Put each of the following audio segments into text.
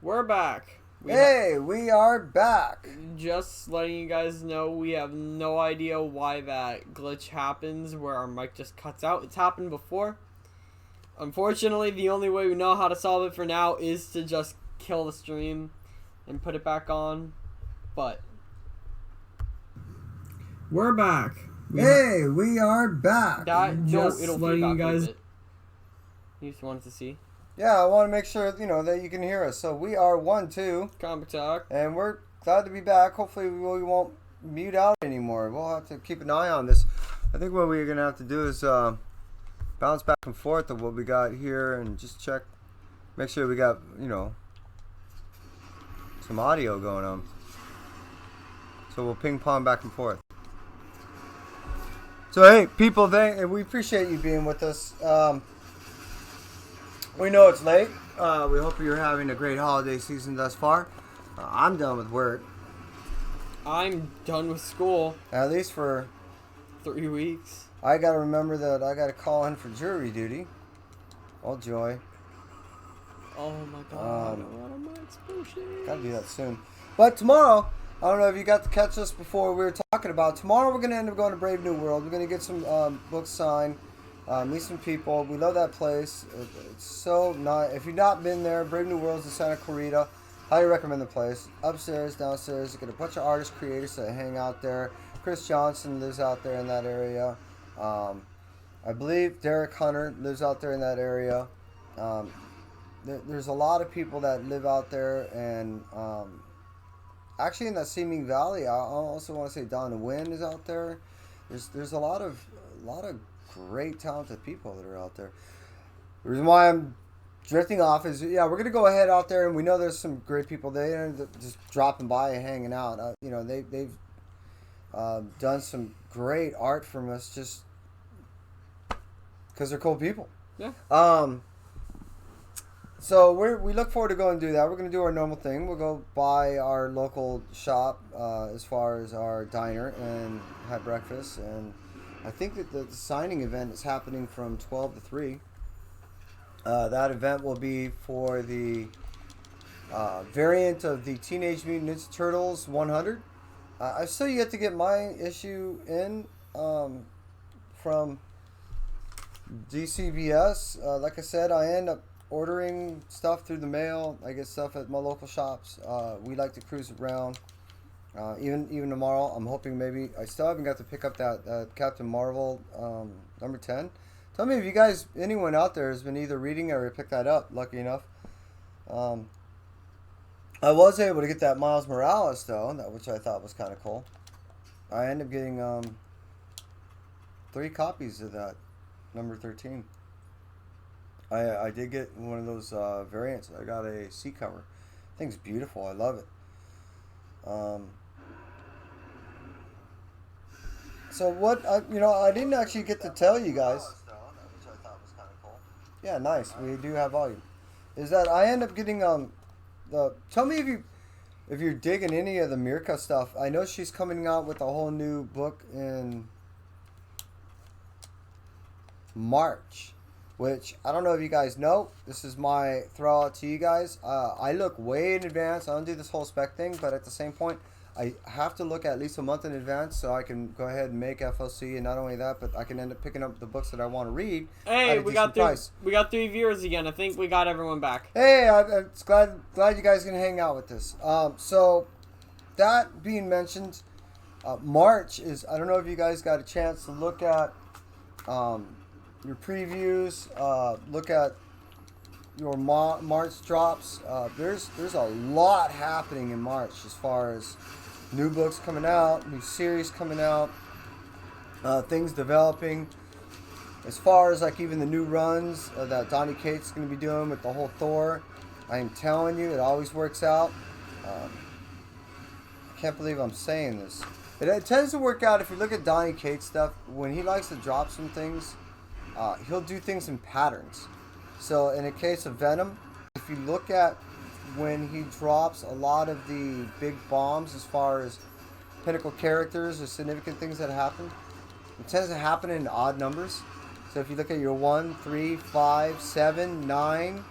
We're back. We are back. Just letting you guys know, we have no idea why that glitch happens where our mic just cuts out. It's happened before. Unfortunately, the only way we know how to solve it for now is to just kill the stream and put it back on. But we're back. We are back. Just it'll letting you guys. You just wanted to see. Yeah, I want to make sure that you can hear us. So we are 1-2 Comic Talk, and we're glad to be back. Hopefully, we won't mute out anymore. We'll have to keep an eye on this. I think what we're gonna have to do is bounce back and forth of what we got here and just check, make sure we got some audio going on. So we'll ping pong back and forth. So hey, people, we appreciate you being with us. We know it's late. We hope you're having a great holiday season thus far. I'm done with work. I'm done with school. At least for 3 weeks. I got to remember that I got to call in for jury duty. Oh, joy. Oh my god. What am I supposed to Got to do that soon. But tomorrow, I don't know if you got to catch us before we were talking about. Tomorrow we're going to end up going to Brave New World. We're going to get some books signed. Meet some people. We love that place. It's so nice. If you've not been there, Brave New World's in Santa Clarita. Highly recommend the place. Upstairs, downstairs, you get a bunch of artists, creators that hang out there. Chris Johnson lives out there in that area. I believe Derek Hunter lives out there in that area. There's a lot of people that live out there, and actually in that Seeming Valley, I also want to say Donna Wynn is out there. There's a lot of great talented people that are out there. The reason why I'm drifting off is we're gonna go ahead out there, and we know there's some great people there just dropping by and hanging out. They've done some great art from us just because they're cool people. Yeah. So we look forward to going and do that. We're going to do our normal thing. We'll go by our local shop as far as our diner and have breakfast. And I think that the signing event is happening from 12 to 3. That event will be for the variant of the Teenage Mutant Ninja Turtles 100. I still yet to get my issue in from DCBS. Like I said, I end up ordering stuff through the mail. I get stuff at my local shops. We like to cruise around. Even tomorrow, I'm hoping maybe I still haven't got to pick up that Captain Marvel number 10. Tell me if you guys, anyone out there has been either reading it or picked that up. Lucky enough, I was able to get that Miles Morales though, which I thought was kind of cool. I ended up getting 3 copies of that number 13. I did get one of those variants. I got a C cover. Thing's beautiful. I love it. So what I didn't actually get to tell you guys, which I thought was kind of cool. Yeah, nice. We do have volume. Is that I end up getting tell me if you're digging any of the Mirka stuff. I know she's coming out with a whole new book in March, which I don't know if you guys know. This is my throw out to you guys. I look way in advance. I don't do this whole spec thing, but at the same point, I have to look at least a month in advance so I can go ahead and make FLC, and not only that, but I can end up picking up the books that I want to read. Hey, we got 3 viewers again. I think we got everyone back. Hey, I'm glad you guys can hang out with this. So that being mentioned, March is, I don't know if you guys got a chance to look at your previews, look at your March drops. There's a lot happening in March as far as new books coming out, new series coming out, things developing. As far as like even the new runs that Donny Cates going to be doing with the whole Thor, I am telling you, it always works out. I can't believe I'm saying this. It tends to work out if you look at Donny Cates stuff. When he likes to drop some things, he'll do things in patterns. So in a case of Venom, if you look at when he drops a lot of the big bombs as far as pinnacle characters or significant things that happen, it tends to happen in odd numbers. So if you look at your 1, 3, 5, 7, 9,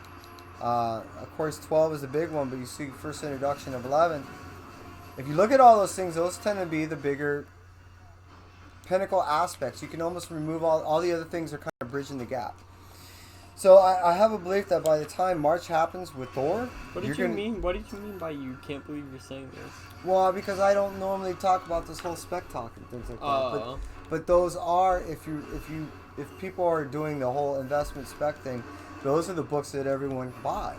Of course, 12 is the big one, but you see first introduction of 11. If you look at all those things, those tend to be the bigger pinnacle aspects. You can almost remove all the other things are kind of bridging the gap. So I have a belief that by the time March happens with Thor, What did you mean? What did you mean by you can't believe you're saying this? Well, because I don't normally talk about this whole spec talk and things like that. Oh. But those are if people are doing the whole investment spec thing, those are the books that everyone buys.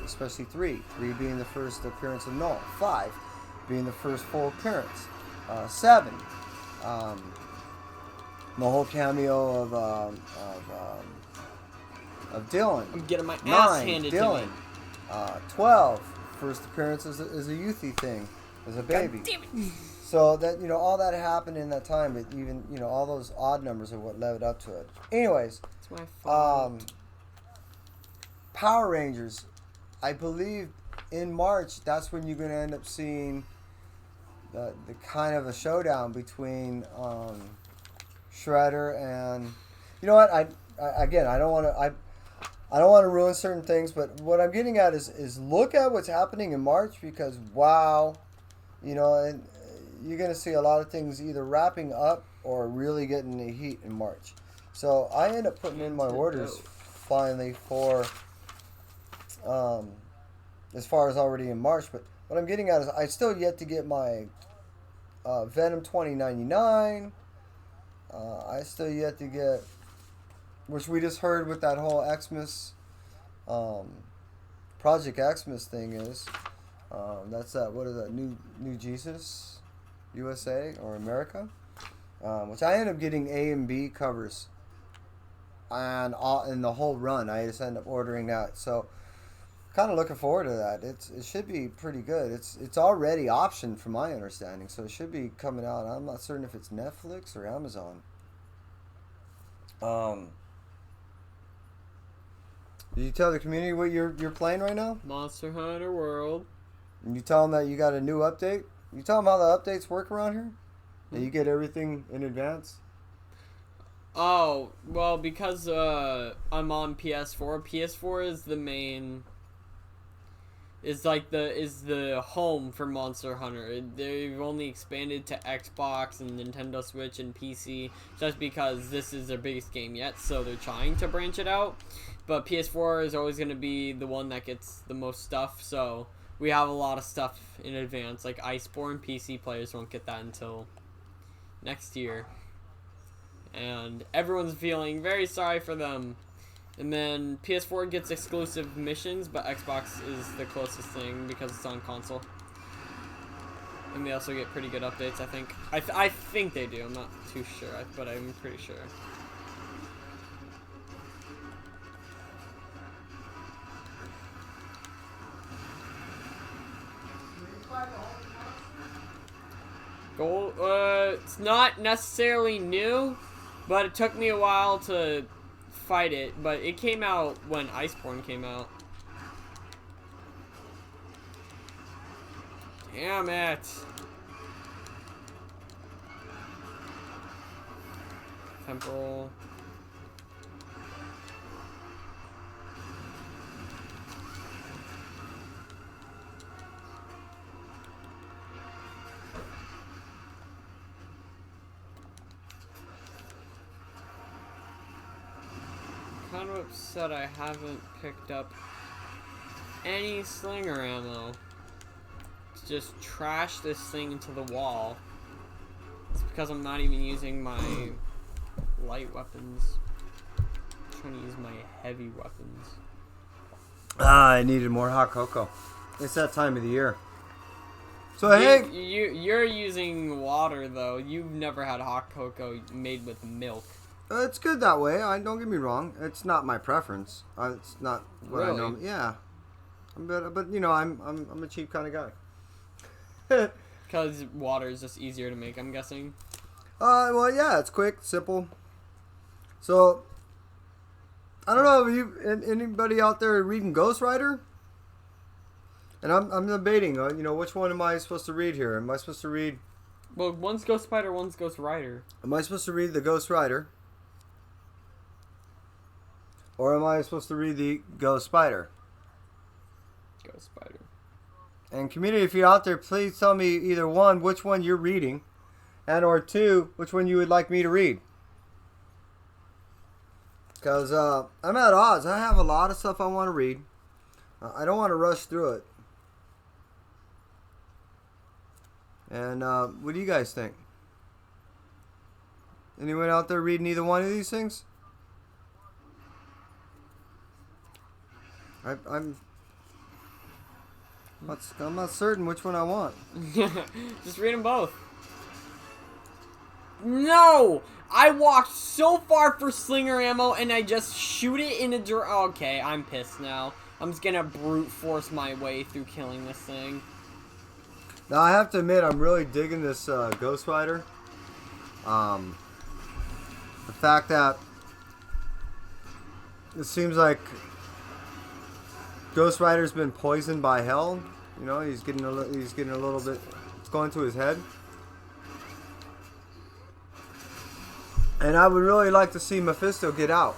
Especially 3 being the first appearance of Null, 5 being the first full appearance, 7 the whole cameo of Dylan. I'm getting my ass 9 handed Dylan. to me. 12 first appearance as a youthy thing, as a baby. God damn it. So that all that happened in that time, but even all those odd numbers are what led up to it. Anyways, It's my fault. Power Rangers, I believe in March that's when you're going to end up seeing the kind of a showdown between Shredder and you know what I don't want to ruin certain things, but what I'm getting at is look at what's happening in March, because wow, and you're going to see a lot of things either wrapping up or really getting the heat in March. So I end up putting in my orders finally for as far as already in March. But what I'm getting at is I still yet to get my Venom 2099. I still yet to get, which we just heard with that whole Xmas, Project Xmas thing is. That's that. What is that? New Jesus, USA or America, which I end up getting A and B covers, and in the whole run, I just end up ordering that. So, kind of looking forward to that. It should be pretty good. It's already optioned from my understanding, so it should be coming out. I'm not certain if it's Netflix or Amazon. Did you tell the community what you're playing right now? Monster Hunter World. And you tell them that you got a new update? You tell them how the updates work around here? That you get everything in advance? Oh, well, because I'm on PS4. PS4 is the main... is the home for Monster Hunter. They've only expanded to Xbox and Nintendo Switch and PC just because this is their biggest game yet, so they're trying to branch it out. But PS4 is always going to be the one that gets the most stuff, so we have a lot of stuff in advance. Like Iceborne, PC players won't get that until next year. And everyone's feeling very sorry for them. And then PS4 gets exclusive missions, but Xbox is the closest thing because it's on console. And they also get pretty good updates, I think. I think they do. I'm not too sure, but I'm pretty sure. Gold, it's not necessarily new, but it took me a while to fight it, but it came out when Iceborne came out. Damn it. Temple. Kind of upset I haven't picked up any slinger ammo to just trash this thing into the wall. It's because I'm not even using my light weapons. I'm trying to use my heavy weapons. I needed more hot cocoa. It's that time of the year. So hey, you're using water though. You've never had hot cocoa made with milk. It's good that way. Don't get me wrong. It's not my preference. It's not what I know. Yeah, but I'm a cheap kind of guy. Because water is just easier to make, I'm guessing. Well, yeah, it's quick, simple. So, I don't know if anybody out there reading Ghost Rider? And I'm debating, which one am I supposed to read here? Am I supposed to read? Well, one's Ghost Spider, one's Ghost Rider. Am I supposed to read the Ghost Rider? Or am I supposed to read the Ghost Spider? Ghost Spider. And community, if you're out there, please tell me either one, which one you're reading, and or two, which one you would like me to read. Because I'm at odds. I have a lot of stuff I want to read. I don't want to rush through it. And what do you guys think? Anyone out there reading either one of these things? I'm not certain which one I want. Just read them both. No! I walked so far for slinger ammo and I just shoot it in a okay, I'm pissed now. I'm just gonna brute force my way through killing this thing. Now I have to admit, I'm really digging this Ghost Rider. The fact that it seems like Ghost Rider's been poisoned by hell. You know, he's getting a little bit. It's going to his head. And I would really like to see Mephisto get out.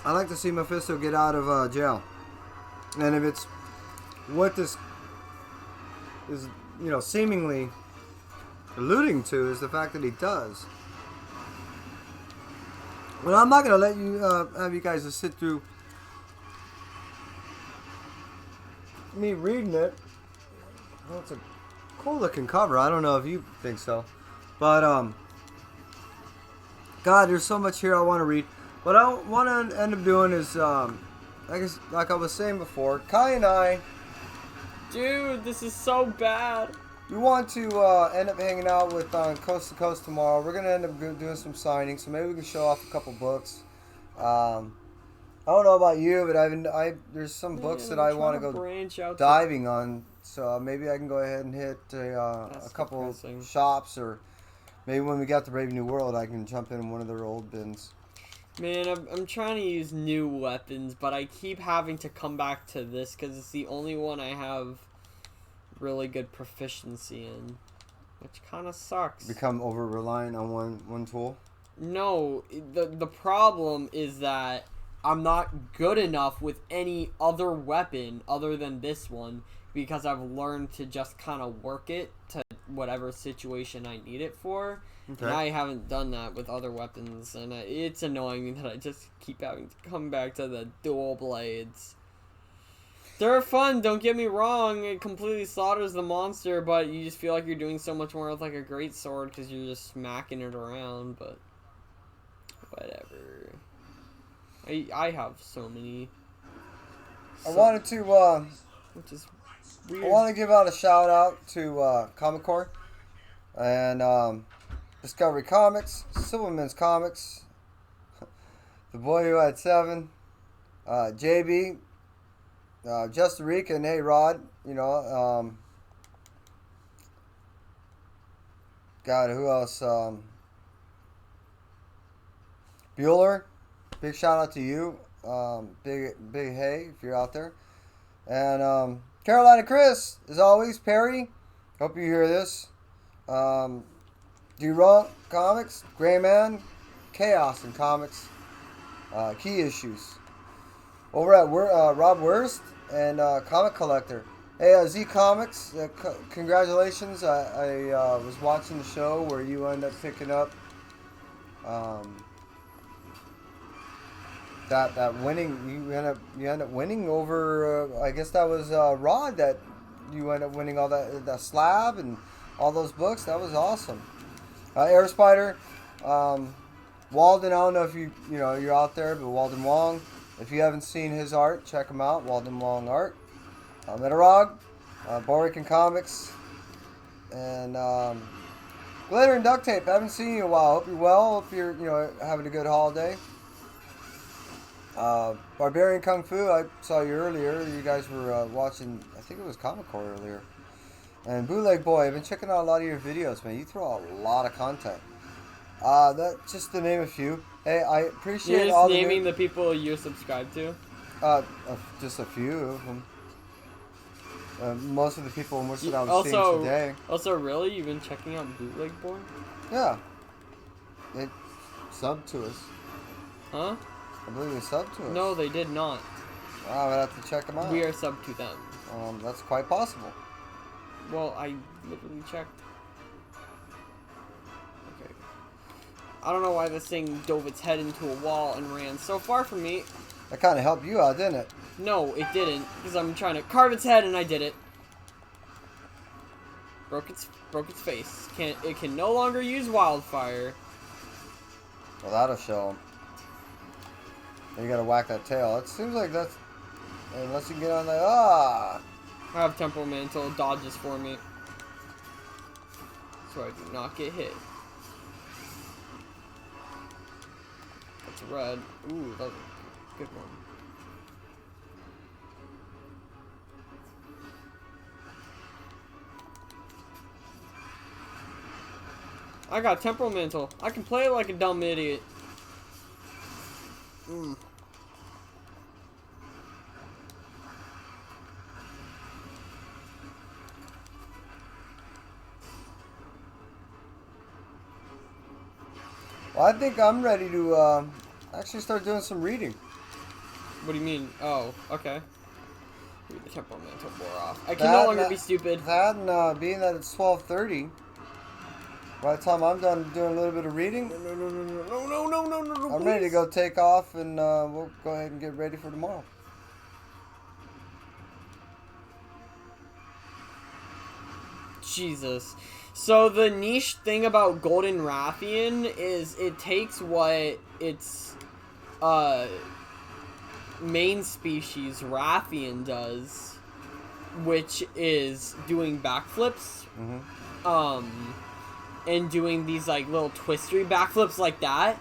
I'd like to see Mephisto get out of jail. And if it's what this is, you know, seemingly alluding to, is the fact that he does. Well, I'm not going to let you have you guys to sit through me reading it. Well, it's a cool looking cover. I don't know if you think so. But, God, there's so much here I want to read. What I want to end up doing is, like I was saying before, Kai and I... Dude, this is so bad. We want to end up hanging out with Coast to Coast tomorrow. We're going to end up doing some signings, so maybe we can show off a couple books. I don't know about you, but there's some books that I want to go diving on. So maybe I can go ahead and hit a couple shops, or maybe when we got to Brave New World, I can jump in one of their old bins. Man, I'm trying to use new weapons, but I keep having to come back to this because it's the only one I have really good proficiency in, which kind of sucks. Become over reliant on one tool? No, the problem is that I'm not good enough with any other weapon other than this one, because I've learned to just kind of work it to whatever situation I need it for. Okay. And I haven't done that with other weapons, and it's annoying that I just keep having to come back to the dual blades. They're fun, don't get me wrong, it completely slaughters the monster, but you just feel like you're doing so much more with like a great sword because you're just smacking it around, but whatever. I have so many. I wanted to, which is weird. I want to give out a shout out to Comic Core and Discovery Comics, Silverman's Comics, The Boy Who Had Seven, JB, Just Rica, and Hey Rod. You know, God, who else? Bueller. Big shout out to you, big hey if you're out there, and Carolina Chris, as always. Perry, hope you hear this. D-Runk Comics, Gray Man, Chaos in Comics, Key Issues. Over at Rob Wurst and Comic Collector. Hey, Z Comics, congratulations. I was watching the show where you end up picking up. That winning, you end up winning over. I guess that was Rod that you end up winning all that slab and all those books. That was awesome. Air Spider, Walden. I don't know if you're out there, but Walden Wong. If you haven't seen his art, check him out. Walden Wong art. Metarog, Borican Comics, and Glitter and Duct Tape. I haven't seen you in a while. Hope you're well. Hope you're having a good holiday. Barbarian Kung Fu, I saw you earlier. You guys were watching, I think it was Comic Core earlier. And Bootleg Boy, I've been checking out a lot of your videos, man. You throw out a lot of content. That's just to name a few. Hey, I appreciate You're all just naming the people you subscribe to? Just a few of them. Most of the people that I was seeing today. Also, really? You've been checking out Bootleg Boy? Yeah. They subbed to us. Huh? I believe they subbed to us. No, they did not. I would have to check them out. We are sub to them. That's quite possible. Well, I literally checked. Okay. I don't know why this thing dove its head into a wall and ran so far from me. That kind of helped you out, didn't it? No, it didn't, because I'm trying to carve its head and I did it. Broke its face. It can no longer use wildfire. Well, that'll show him. You gotta whack that tail. It seems like that's... Unless you can get on there... Ah! I have Temporal Mantle. Dodges for me. So I do not get hit. That's red. Ooh, that was a good one. I got Temporal Mantle. I can play it like a dumb idiot. Mm. Well, I think I'm ready to actually start doing some reading. What do you mean? Oh, okay. Ooh, the Temporal Mantle wore off. I can no longer be stupid. That and being that it's 12:30, by the time I'm done doing a little bit of reading, No, I'm ready to go take off, and we'll go ahead and get ready for tomorrow. Jesus. So the niche thing about Golden Rathian is it takes what its main species Rathian does, which is doing backflips. And doing these like little twistery backflips like that.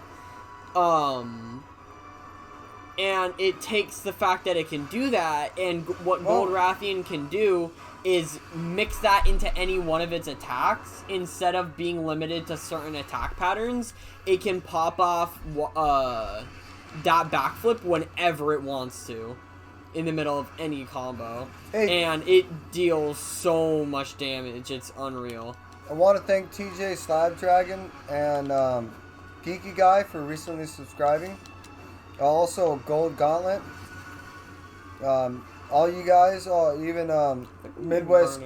And it takes the fact that it can do that, and what Gold Rathian can do is mix that into any one of its attacks. Instead of being limited to certain attack patterns, it can pop off that backflip whenever it wants to, in the middle of any combo. Hey. And it deals so much damage, it's unreal. I want to thank TJ Slab Dragon and Geeky Guy for recently subscribing. Also, Gold Gauntlet. All you guys, even Midwest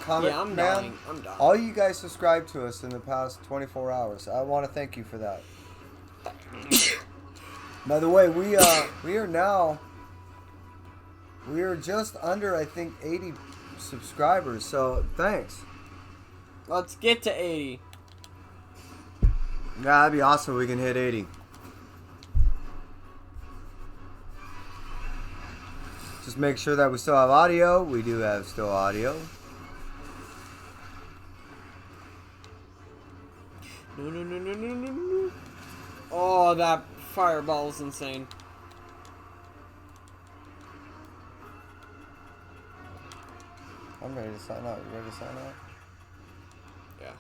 Comic Yeah, I'm Man, dying. I'm dying. all you guys subscribed to us in the past 24 hours. I want to thank you for that. By the way, we are just under, I think, 80 subscribers. So thanks. Let's get to 80. Yeah, that'd be awesome if we can hit 80. Just make sure that we still have audio. We do have still audio. No. Oh, that fireball is insane. I'm ready to sign out. You ready to sign out? Yeah.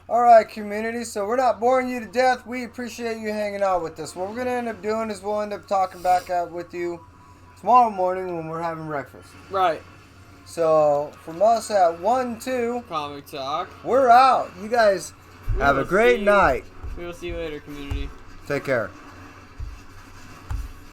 Alright, community. So we're not boring you to death. We appreciate you hanging out with us. What we're going to end up doing is we'll end up talking back out with you tomorrow morning when we're having breakfast. Right. So, from us at 1-2, Comic Talk. we're out. You guys have a great night. We will see you later, community. Take care.